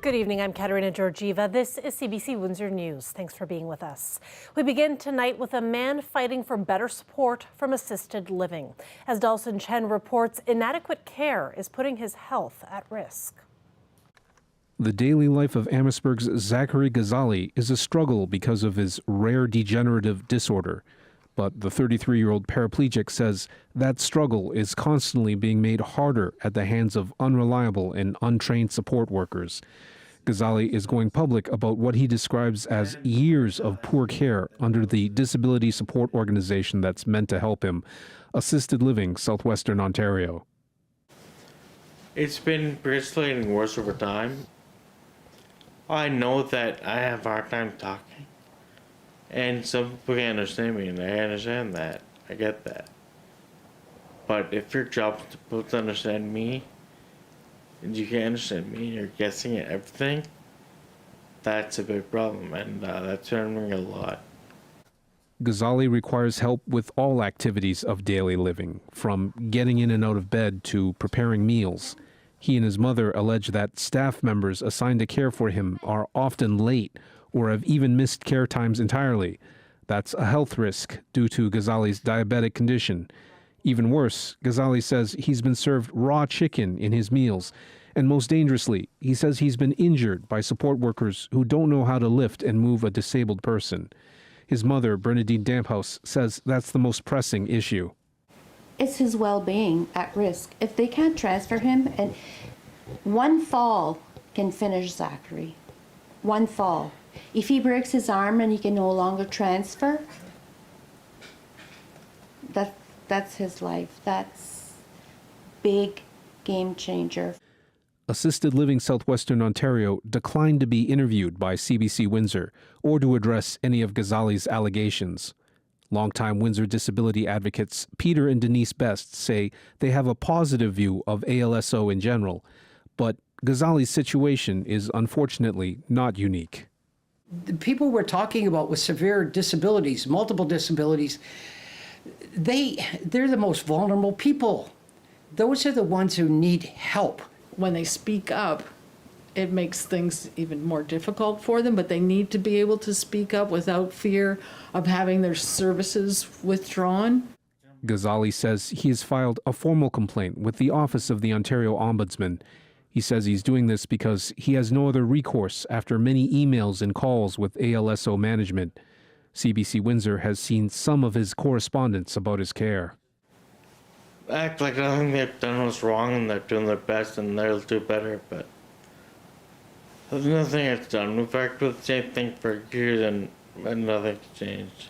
Good evening, I'm Katerina Georgieva. This is CBC Windsor News. Thanks for being with us. We begin tonight with a man fighting for better support from assisted living. As Dalton Chen reports, inadequate care is putting his health at risk. The daily life of Amherstburg's Zachary Ghazali is a struggle because of his rare degenerative disorder. But the 33-year-old paraplegic says that struggle is constantly being made harder at the hands of unreliable and untrained support workers. Ghazali is going public about what he describes as years of poor care under the disability support organization that's meant to help him, Assisted Living Southwestern Ontario. It's been progressively getting worse over time. I know that I have a hard time talking. And some people can't understand me, and I understand that. I get that. But if your job is supposed to understand me, and you can't understand me, and you're guessing at everything, that's a big problem, and that's hurting a lot. Ghazali requires help with all activities of daily living, from getting in and out of bed to preparing meals. He and his mother allege that staff members assigned to care for him are often late or have even missed care times entirely. That's a health risk due to Ghazali's diabetic condition. Even worse, Ghazali says he's been served raw chicken in his meals. And most dangerously, he says he's been injured by support workers who don't know how to lift and move a disabled person. His mother, Bernadine Damphouse, says that's the most pressing issue. It's his well-being at risk. If they can't transfer him, and one fall can finish Zachary. One fall. If he breaks his arm and he can no longer transfer, that's his life. That's big game changer. Assisted Living Southwestern Ontario declined to be interviewed by CBC Windsor or to address any of Ghazali's allegations. Longtime Windsor disability advocates Peter and Denise Best say they have a positive view of ALSO in general, but Ghazali's situation is unfortunately not unique. The people we're talking about with severe disabilities, multiple disabilities, they're the most vulnerable people. Those are the ones who need help. When they speak up, it makes things even more difficult for them, but they need to be able to speak up without fear of having their services withdrawn. Ghazali says he has filed a formal complaint with the Office of the Ontario Ombudsman. He says he's doing this because he has no other recourse after many emails and calls with ALSO management. CBC Windsor has seen some of his correspondence about his care. Act like nothing they've done was wrong and they're doing their best and they'll do better, but there's nothing that's done. We've acted with the same thing for years and nothing's changed.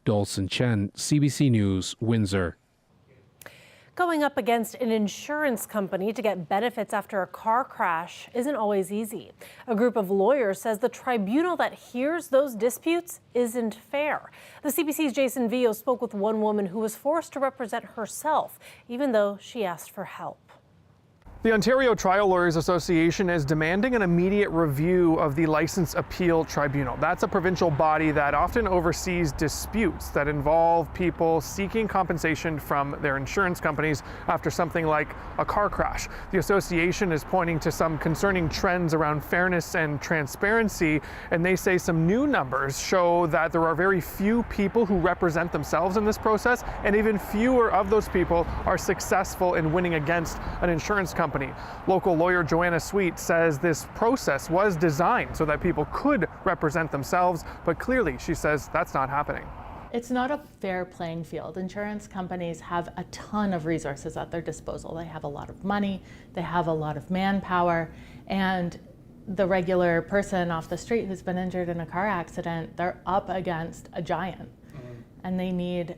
Dalton Chen, CBC News, Windsor. Going up against an insurance company to get benefits after a car crash isn't always easy. A group of lawyers says the tribunal that hears those disputes isn't fair. The CBC's Jason Vio spoke with one woman who was forced to represent herself, even though she asked for help. The Ontario Trial Lawyers Association is demanding an immediate review of the License Appeal Tribunal. That's a provincial body that often oversees disputes that involve people seeking compensation from their insurance companies after something like a car crash. The association is pointing to some concerning trends around fairness and transparency, and they say some new numbers show that there are very few people who represent themselves in this process, and even fewer of those people are successful in winning against an insurance company. Local lawyer Joanna Sweet says this process was designed so that people could represent themselves, but clearly she says that's not happening. It's not a fair playing field. Insurance companies have a ton of resources at their disposal. They have a lot of money, they have a lot of manpower, and the regular person off the street who's been injured in a car accident, they're up against a giant, and they need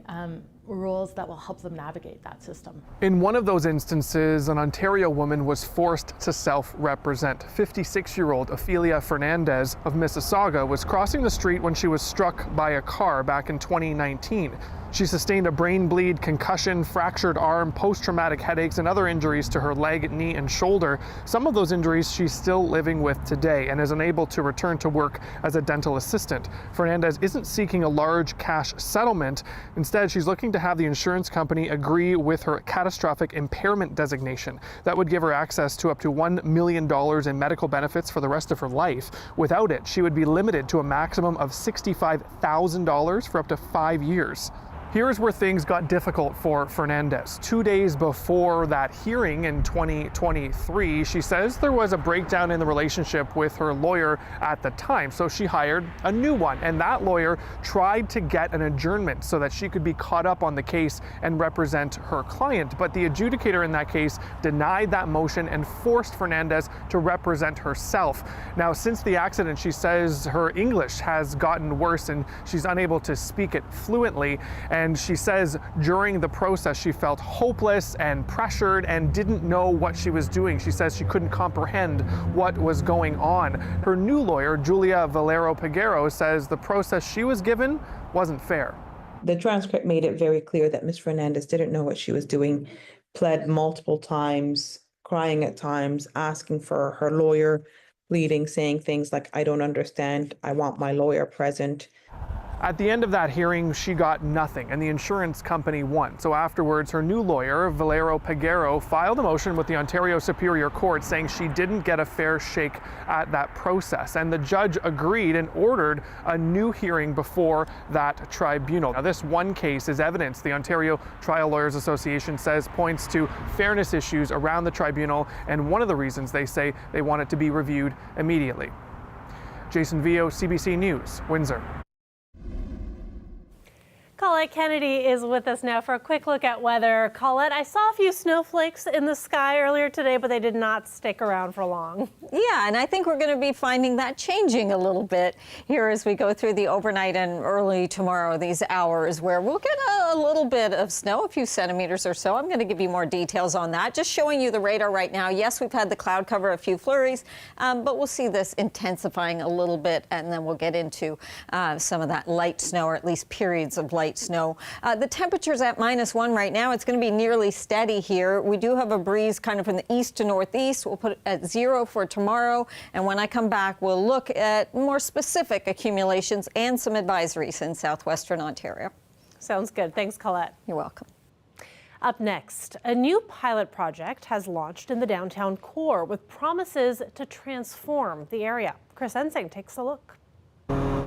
rules that will help them navigate that system. In one of those instances, an Ontario woman was forced to self-represent. 56-year-old Ophelia Fernandez of Mississauga was crossing the street when she was struck by a car back in 2019. She sustained a brain bleed, concussion, fractured arm, post-traumatic headaches, and other injuries to her leg, knee, and shoulder. Some of those injuries she's still living with today and is unable to return to work as a dental assistant. Fernandez isn't seeking a large cash settlement. Instead, she's looking to have the insurance company agree with her catastrophic impairment designation. That would give her access to up to $1 million in medical benefits for the rest of her life. Without it, she would be limited to a maximum of $65,000 for up to 5 years. Here's where things got difficult for Fernandez. 2 days before that hearing in 2023, she says there was a breakdown in the relationship with her lawyer at the time, so she hired a new one, and that lawyer tried to get an adjournment so that she could be caught up on the case and represent her client. But the adjudicator in that case denied that motion and forced Fernandez to represent herself. Now, since the accident, she says her English has gotten worse and she's unable to speak it fluently. And she says during the process, she felt hopeless and pressured and didn't know what she was doing. She says she couldn't comprehend what was going on. Her new lawyer, Julia Valero-Peguero, says the process she was given wasn't fair. The transcript made it very clear that Ms. Fernandez didn't know what she was doing, pled multiple times, crying at times, asking for her lawyer, pleading, saying things like, "I don't understand, I want my lawyer present." At the end of that hearing, she got nothing, and the insurance company won. So afterwards, her new lawyer, Valero-Peguero, filed a motion with the Ontario Superior Court saying she didn't get a fair shake at that process. And the judge agreed and ordered a new hearing before that tribunal. Now, this one case is evidence the Ontario Trial Lawyers Association says points to fairness issues around the tribunal, and one of the reasons they say they want it to be reviewed immediately. Jason Vio, CBC News, Windsor. Colette Kennedy is with us now for a quick look at weather. Colette, I saw a few snowflakes in the sky earlier today, but they did not stick around for long. Yeah, and I think we're going to be finding that changing a little bit here as we go through the overnight and early tomorrow, these hours where we'll get a little bit of snow, a few centimeters or so. I'm going to give you more details on that. Just showing you the radar right now. Yes, we've had the cloud cover, a few flurries, but we'll see this intensifying a little bit, and then we'll get into some of that light snow, or at least periods of light snow. The temperature's at -1 right now. It's going to be nearly steady here. We do have a breeze kind of from the east to northeast. We'll put it at 0 for tomorrow. And when I come back, we'll look at more specific accumulations and some advisories in southwestern Ontario. Sounds good. Thanks, Colette. You're welcome. Up next, a new pilot project has launched in the downtown core with promises to transform the area. Chris Ensing takes a look.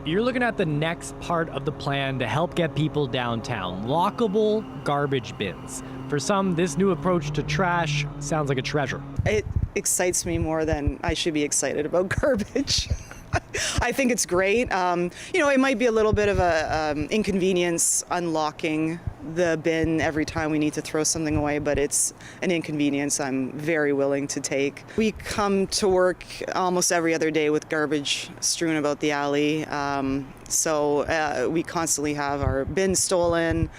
You're looking at the next part of the plan to help get people downtown, lockable garbage bins. For some, this new approach to trash sounds like a treasure. It excites me more than I should be excited about garbage. I think it's great. It might be a little bit of a inconvenience unlocking the bin every time we need to throw something away, but it's an inconvenience I'm very willing to take. We come to work almost every other day with garbage strewn about the alley, so we constantly have our bins stolen.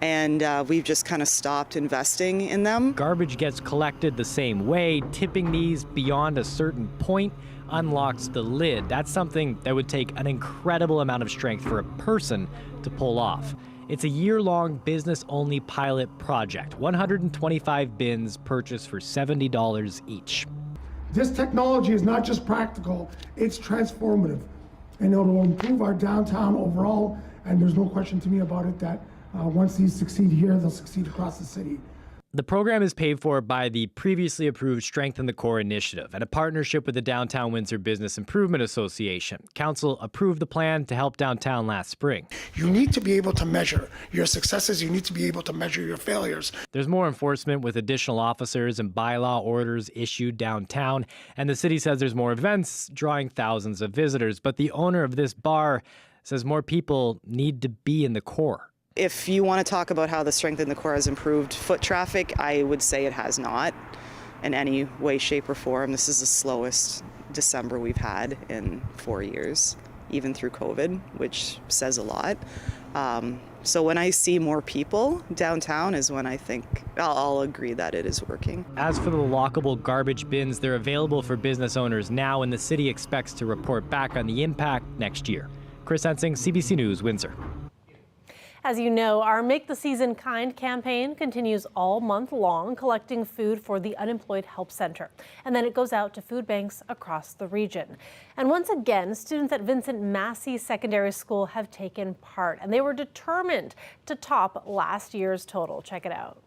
And we've just kind of stopped investing in them. Garbage gets collected the same way. Tipping these beyond a certain point unlocks the lid. That's something that would take an incredible amount of strength for a person to pull off. It's a year-long business-only pilot project. 125 bins purchased for $70 each. This technology is not just practical, it's transformative. And it will improve our downtown overall, and there's no question to me about it that once these succeed here, they'll succeed across the city. The program is paid for by the previously approved Strengthen the Core initiative and a partnership with the Downtown Windsor Business Improvement Association. Council approved the plan to help downtown last spring. You need to be able to measure your successes. You need to be able to measure your failures. There's more enforcement with additional officers and bylaw orders issued downtown. And the city says there's more events drawing thousands of visitors. But the owner of this bar says more people need to be in the core. If you want to talk about how the Strengthen the Core has improved foot traffic, I would say it has not in any way, shape, or form. This is the slowest December we've had in 4 years, even through COVID, which says a lot. So when I see more people downtown is when I think I'll agree that it is working. As for the lockable garbage bins, they're available for business owners now, and the city expects to report back on the impact next year. Chris Ensing, CBC News, Windsor. As you know, our Make the Season Kind campaign continues all month long, collecting food for the Unemployed Help Center. And then it goes out to food banks across the region. And once again, students at Vincent Massey Secondary School have taken part, and they were determined to top last year's total. Check it out.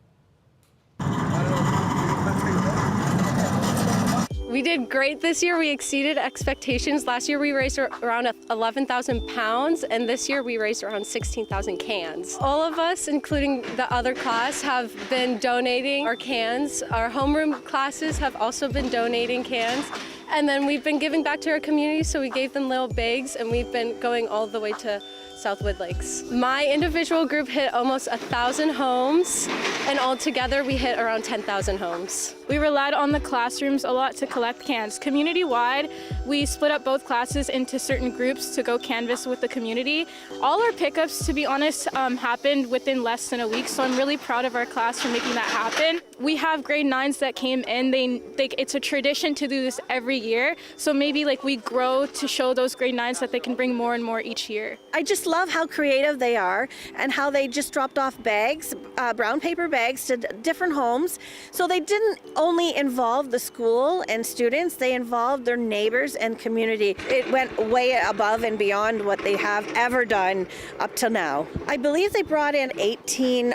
We did great this year. We exceeded expectations. Last year we raised around 11,000 pounds, and this year we raised around 16,000 cans. All of us, including the other class, have been donating our cans. Our homeroom classes have also been donating cans. And then we've been giving back to our community, so we gave them little bags, and we've been going all the way to Southwood Lakes. My individual group hit almost 1,000 homes, and altogether we hit around 10,000 homes. We relied on the classrooms a lot to collect cans. Community-wide, we split up both classes into certain groups to go canvass with the community. All our pickups, to be honest, happened within less than a week, so I'm really proud of our class for making that happen. We have grade 9s that came in. It's a tradition to do this every year, so maybe we grow to show those grade 9s that they can bring more and more each year. I just love how creative they are and how they just dropped off bags, brown paper bags to different homes. So they didn't only involve the school and students, they involved their neighbors and community. It went way above and beyond what they have ever done up till now. I believe they brought in 18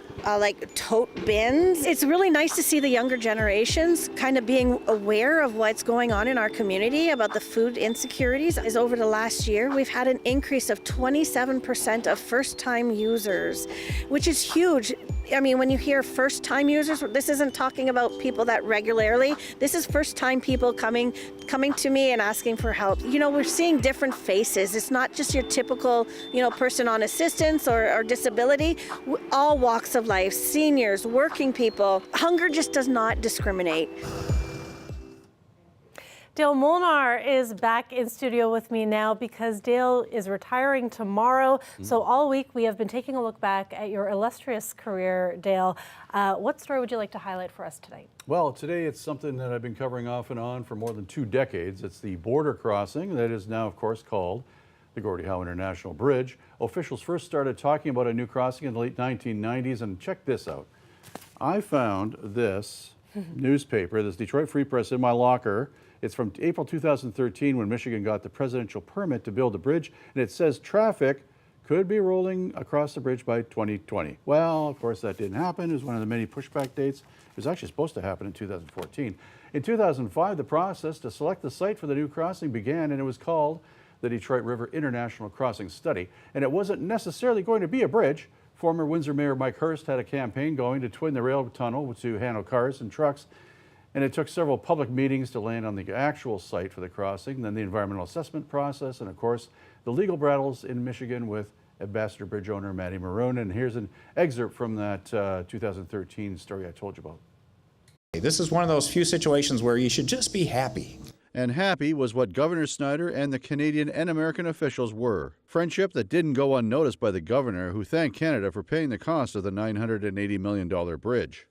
tote bins. It's really nice to see the younger generations kind of being aware of what's going on in our community about the food insecurities. As over the last year, we've had an increase of 27% of first-time users, which is huge. I mean, when you hear first-time users, this isn't talking about people that regularly. This is first-time people coming to me and asking for help. You know, we're seeing different faces. It's not just your typical, person on assistance or disability. All walks of life, seniors, working people. Hunger just does not discriminate. Dale Molnar is back in studio with me now because Dale is retiring tomorrow. So all week we have been taking a look back at your illustrious career, Dale. What story would you like to highlight for us tonight? Well, today it's something that I've been covering off and on for more than 2 decades. It's the border crossing that is now, of course, called the Gordie Howe International Bridge. Officials first started talking about a new crossing in the late 1990s, and check this out. I found this newspaper, this Detroit Free Press, in my locker. It's from April 2013 when Michigan got the presidential permit to build a bridge, and it says traffic could be rolling across the bridge by 2020. Well, of course, that didn't happen. It was one of the many pushback dates. It was actually supposed to happen in 2014. In 2005, the process to select the site for the new crossing began, and it was called the Detroit River International Crossing Study. And it wasn't necessarily going to be a bridge. Former Windsor Mayor Mike Hurst had a campaign going to twin the rail tunnel to handle cars and trucks. And it took several public meetings to land on the actual site for the crossing, then the environmental assessment process, and of course, the legal battles in Michigan with Ambassador Bridge owner Matty Maroon. And here's an excerpt from that 2013 story I told you about. This is one of those few situations where you should just be happy. And happy was what Governor Snyder and the Canadian and American officials were. Friendship that didn't go unnoticed by the governor, who thanked Canada for paying the cost of the $980 million bridge.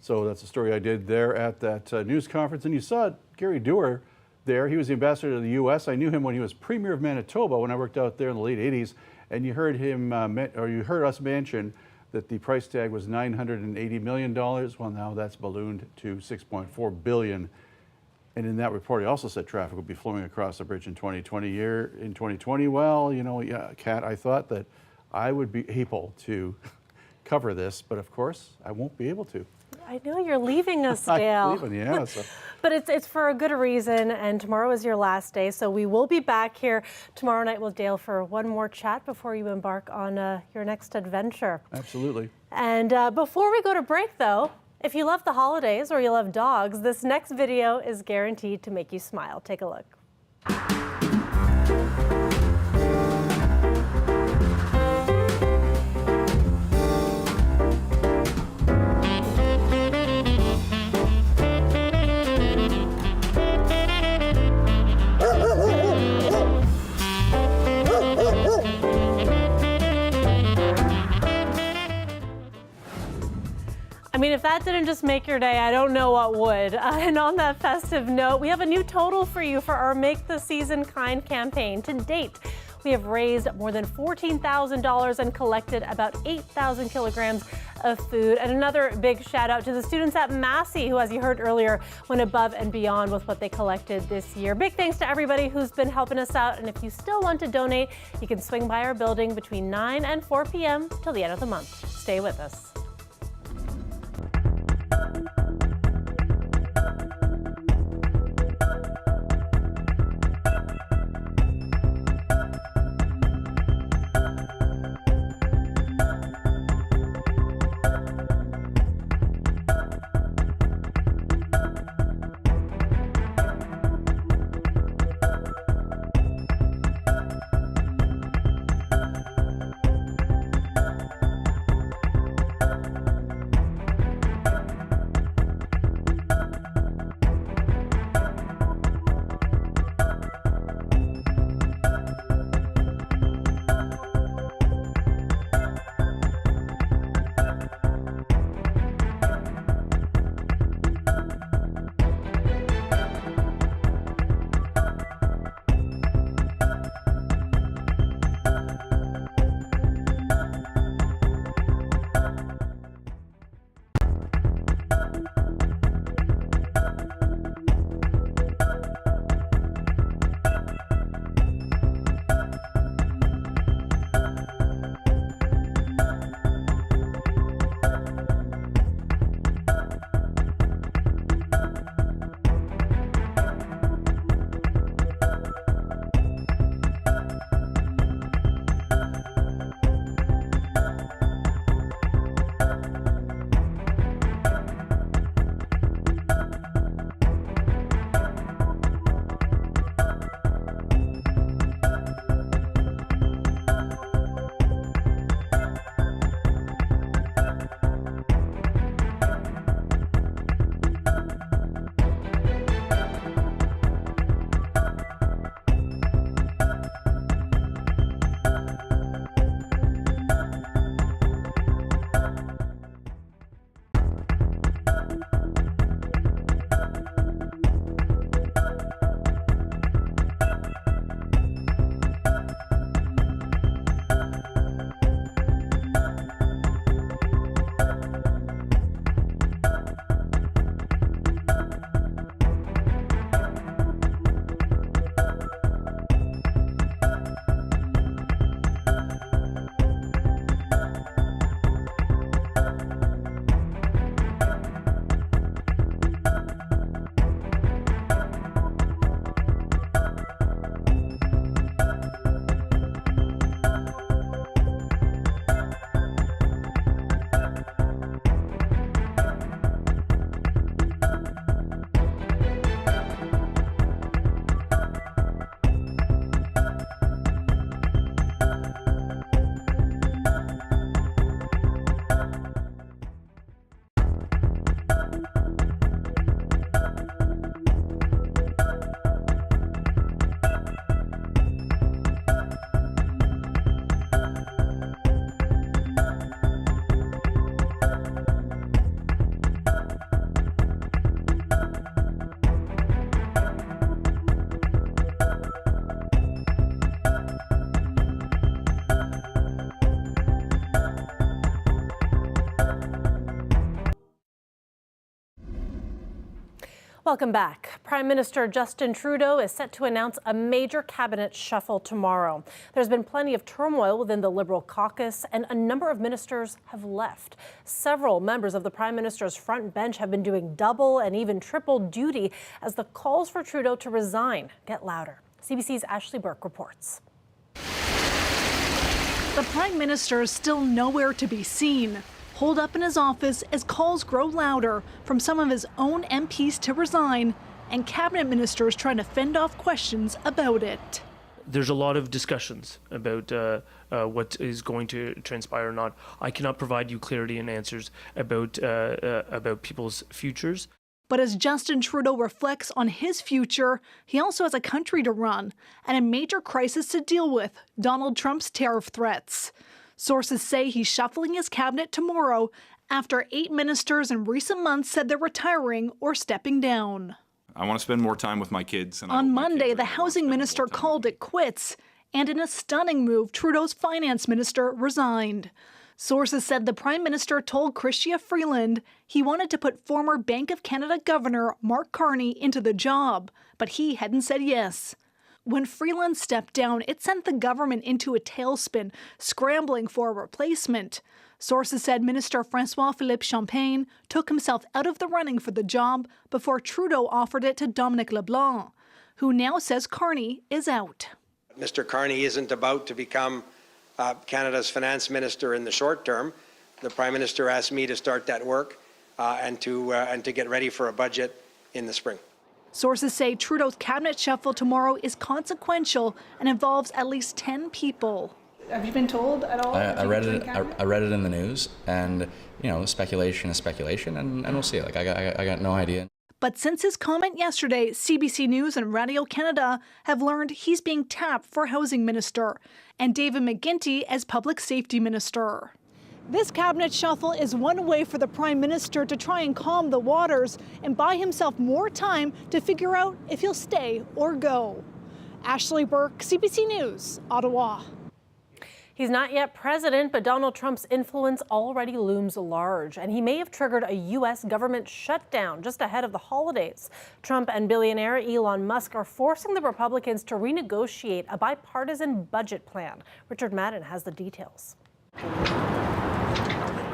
So that's the story I did there at that news conference. And you saw Gary Dewar there. He was the ambassador to the U.S. I knew him when he was Premier of Manitoba when I worked out there in the late 80s. And you heard him, you heard us mention that the price tag was $980 million. Well, now that's ballooned to $6.4 billion. And in that report, he also said traffic would be flowing across the bridge in 2020. Well, Kat, I thought that I would be able to cover this, but of course, I won't be able to. I know you're leaving us, Dale. I'm leaving, yeah. So. But it's for a good reason, and tomorrow is your last day, so we will be back here tomorrow night with Dale for one more chat before you embark on your next adventure. Absolutely. And before we go to break, though, if you love the holidays or you love dogs, this next video is guaranteed to make you smile. Take a look. I mean, if that didn't just make your day, I don't know what would. And on that festive note, we have a new total for you for our Make the Season Kind campaign. To date, We have raised more than $14,000 and collected about 8,000 kilograms of food. And another big shout out to the students at Massey, who, as you heard earlier, went above and beyond with what they collected this year. Big thanks to everybody who's been helping us out. And if you still want to donate, you can swing by our building between 9 and 4 p.m. till the end of the month. Stay with us. Welcome back. Prime Minister Justin Trudeau is set to announce a major cabinet shuffle tomorrow. There's been plenty of turmoil within the Liberal caucus, and a number of ministers have left. Several members of the Prime Minister's front bench have been doing double and even triple duty as the calls for Trudeau to resign get louder. CBC's Ashley Burke reports. The Prime Minister is still nowhere to be seen. Holed up in his office as calls grow louder from some of his own MPs to resign, and cabinet ministers trying to fend off questions about it. There's a lot of discussions about what is going to transpire or not. I cannot provide you clarity and answers about people's futures. But as Justin Trudeau reflects on his future, he also has a country to run and a major crisis to deal with, Donald Trump's tariff threats. Sources say he's shuffling his cabinet tomorrow after 8 ministers in recent months said they're retiring or stepping down. I want to spend more time with my kids. And on Monday, the housing minister called it quits And in a stunning move, Trudeau's finance minister resigned. Sources said the Prime Minister told Chrystia Freeland he wanted to put former Bank of Canada Governor Mark Carney into the job, but he hadn't said yes. When Freeland stepped down, it sent the government into a tailspin, scrambling for a replacement. Sources said Minister François-Philippe Champagne took himself out of the running for the job before Trudeau offered it to Dominic LeBlanc, who now says Carney is out. Mr. Carney isn't about to become Canada's finance minister in the short term. The Prime Minister asked me to start that work and to get ready for a budget in the spring. Sources say Trudeau's cabinet shuffle tomorrow is consequential and involves at least 10 people. Have you been told at all? I read it. I read it in the news, and speculation is speculation, and we'll see. Like I got no idea. But since his comment yesterday, CBC News and Radio Canada have learned he's being tapped for housing minister and David McGuinty as public safety minister. This cabinet shuffle is one way for the Prime Minister to try and calm the waters and buy himself more time to figure out if he'll stay or go. Ashley Burke, CBC News, Ottawa. He's not yet president, but Donald Trump's influence already looms large, and he may have triggered a U.S. government shutdown just ahead of the holidays. Trump and billionaire Elon Musk are forcing the Republicans to renegotiate a bipartisan budget plan. Richard Madden has the details.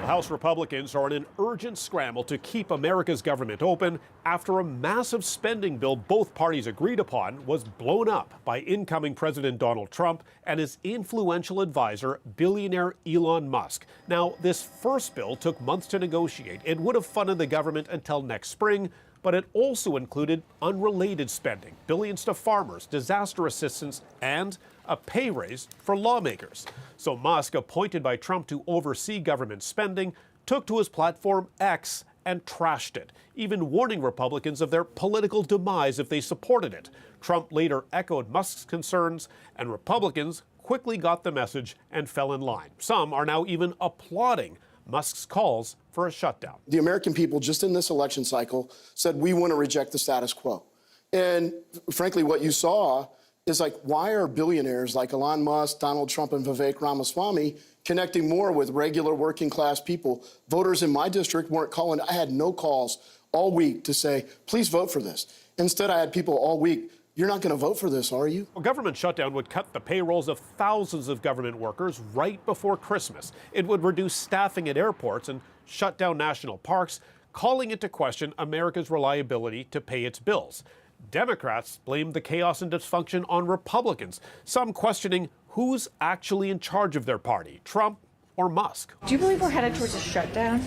House Republicans are in an urgent scramble to keep America's government open after a massive spending bill both parties agreed upon was blown up by incoming President Donald Trump and his influential advisor, billionaire Elon Musk. Now, this first bill took months to negotiate. It would have funded the government until next spring, but it also included unrelated spending, billions to farmers, disaster assistance, and a pay raise for lawmakers. So Musk, appointed by Trump to oversee government spending, took to his platform X and trashed it, even warning Republicans of their political demise if they supported it. Trump later echoed Musk's concerns, and Republicans quickly got the message and fell in line. Some are now even applauding Musk's calls for a shutdown. The American people, just in this election cycle, said we want to reject the status quo. And frankly, what you saw is like, why are billionaires like Elon Musk, Donald Trump, and Vivek Ramaswamy connecting more with regular working class people? Voters in my district weren't calling. I had no calls all week to say, please vote for this. Instead, I had people all week, you're not going to vote for this, are you? A government shutdown would cut the payrolls of thousands of government workers right before Christmas. It would reduce staffing at airports and shut down national parks, calling into question America's reliability to pay its bills. Democrats blamed the chaos and dysfunction on Republicans, some questioning who's actually in charge of their party, Trump or Musk. Do you believe we're headed towards a shutdown?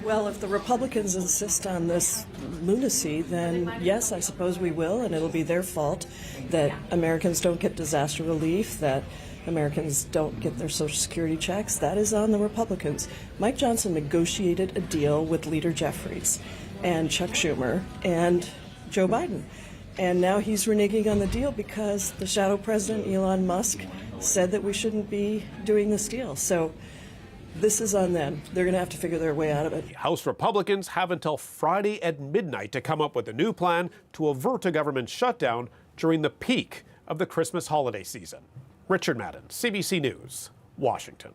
Well, if the Republicans insist on this lunacy, then yes, I suppose we will, and it'll be their fault that Americans don't get disaster relief, that Americans don't get their Social Security checks. That is on the Republicans. Mike Johnson negotiated a deal with Leader Jeffries and Chuck Schumer and Joe Biden. And now he's reneging on the deal because the shadow president, Elon Musk, said that we shouldn't be doing this deal. So this is on them. They're going to have to figure their way out of it. House Republicans have until Friday at midnight to come up with a new plan to avert a government shutdown during the peak of the Christmas holiday season. Richard Madden, CBC News, Washington.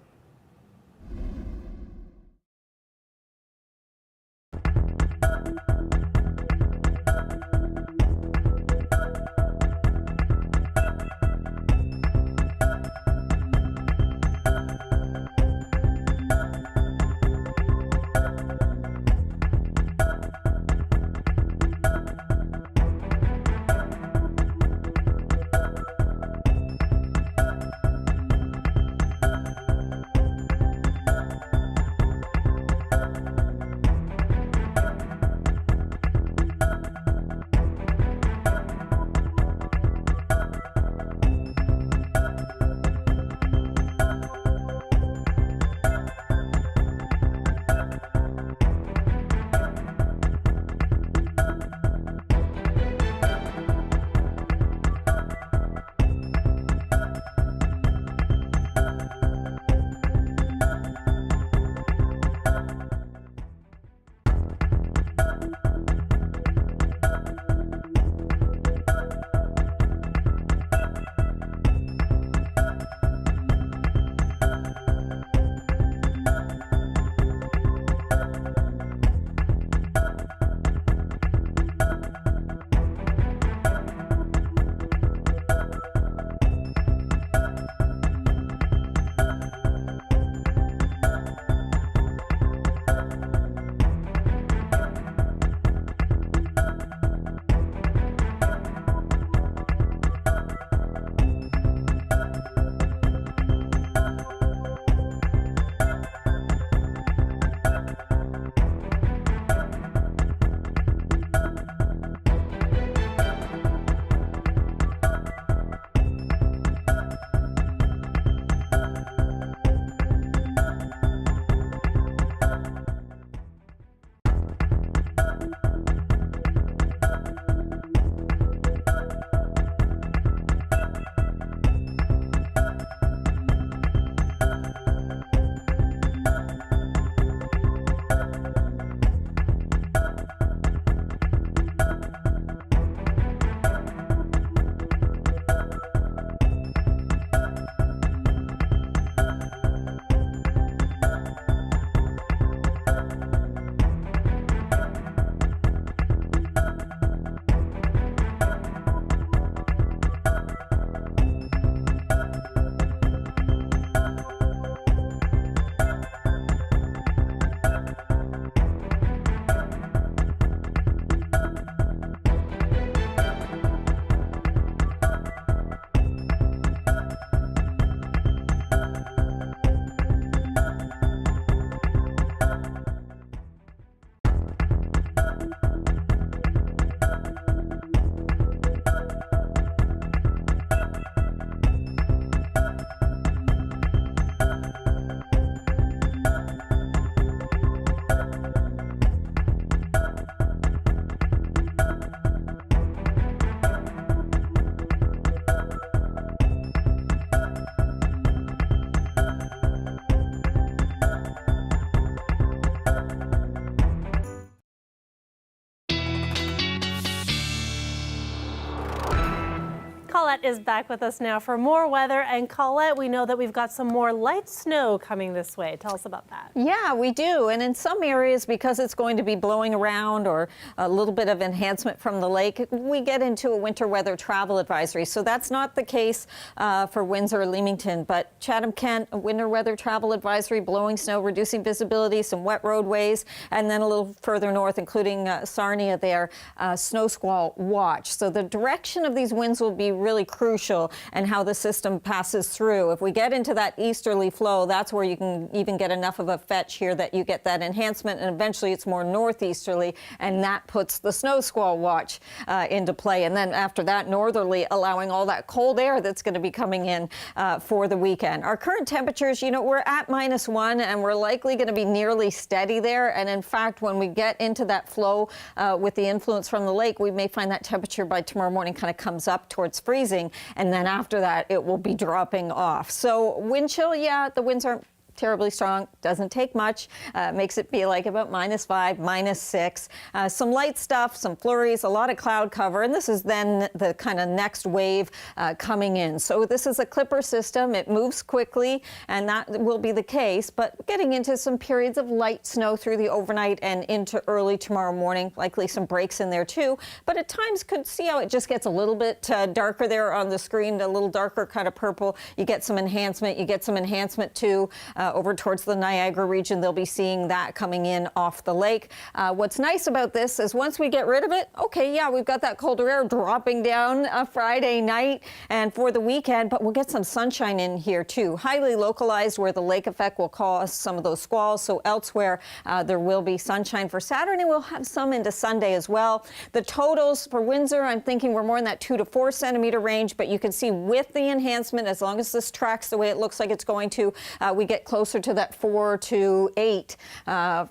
Colette is back with us now for more weather. And Colette, we know that we've got some more light snow coming this way. Tell us about that. Yeah, we do. And in some areas, because it's going to be blowing around or a little bit of enhancement from the lake, we get into a winter weather travel advisory. So that's not the case for Windsor or Leamington, but Chatham-Kent, a winter weather travel advisory, blowing snow, reducing visibility, some wet roadways, and then a little further north, including Sarnia there, snow squall watch. So the direction of these winds will be really crucial and how the system passes through. If we get into that easterly flow, that's where you can even get enough of a fetch here that you get that enhancement, and eventually it's more northeasterly, and that puts the snow squall watch into play. And then after that, northerly, allowing all that cold air that's going to be coming in for the weekend. Our current temperatures, you know, we're at -1, and we're likely going to be nearly steady there. And in fact, when we get into that flow with the influence from the lake, we may find that temperature by tomorrow morning kind of comes up towards freezing, and then after that it will be dropping off. So wind chill, yeah, the winds aren't terribly strong, doesn't take much, makes it feel like about -5, -6. Some light stuff, some flurries, a lot of cloud cover, and this is then the kind of next wave coming in. So this is a clipper system. It moves quickly, and that will be the case, but getting into some periods of light snow through the overnight and into early tomorrow morning, likely some breaks in there too, but at times could see how it just gets a little bit darker there on the screen, a little darker kind of purple. You get some enhancement too. Over towards the Niagara region, they'll be seeing that coming in off the lake. What's nice about this is once we get rid of it, okay, yeah, we've got that colder air dropping down Friday night and for the weekend, but we'll get some sunshine in here too. Highly localized where the lake effect will cause some of those squalls. So elsewhere, there will be sunshine for Saturday. We'll have some into Sunday as well. The totals for Windsor, I'm thinking we're more in that 2 to 4 centimeter range, but you can see with the enhancement, as long as this tracks the way it looks like it's going to, we get closer to that 4 to 8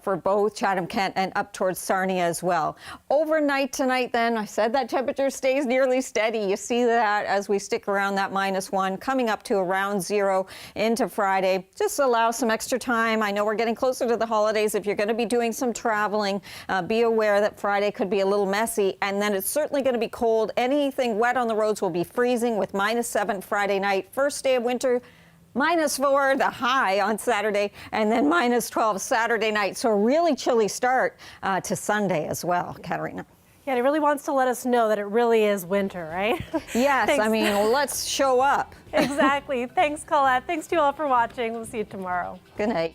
for both Chatham-Kent and up towards Sarnia as well. Overnight tonight then, I said that temperature stays nearly steady. You see that as we stick around that -1, coming up to around 0 into Friday. Just allow some extra time. I know we're getting closer to the holidays. If you're going to be doing some traveling, be aware that Friday could be a little messy, and then it's certainly going to be cold. Anything wet on the roads will be freezing with -7 Friday night. First day of winter, -4, the high on Saturday, and then -12 Saturday night. So a really chilly start to Sunday as well, Katerina. Yeah, it really wants to let us know that it really is winter, right? Yes, I mean, let's show up. Exactly. Thanks, Colette. Thanks to you all for watching. We'll see you tomorrow. Good night.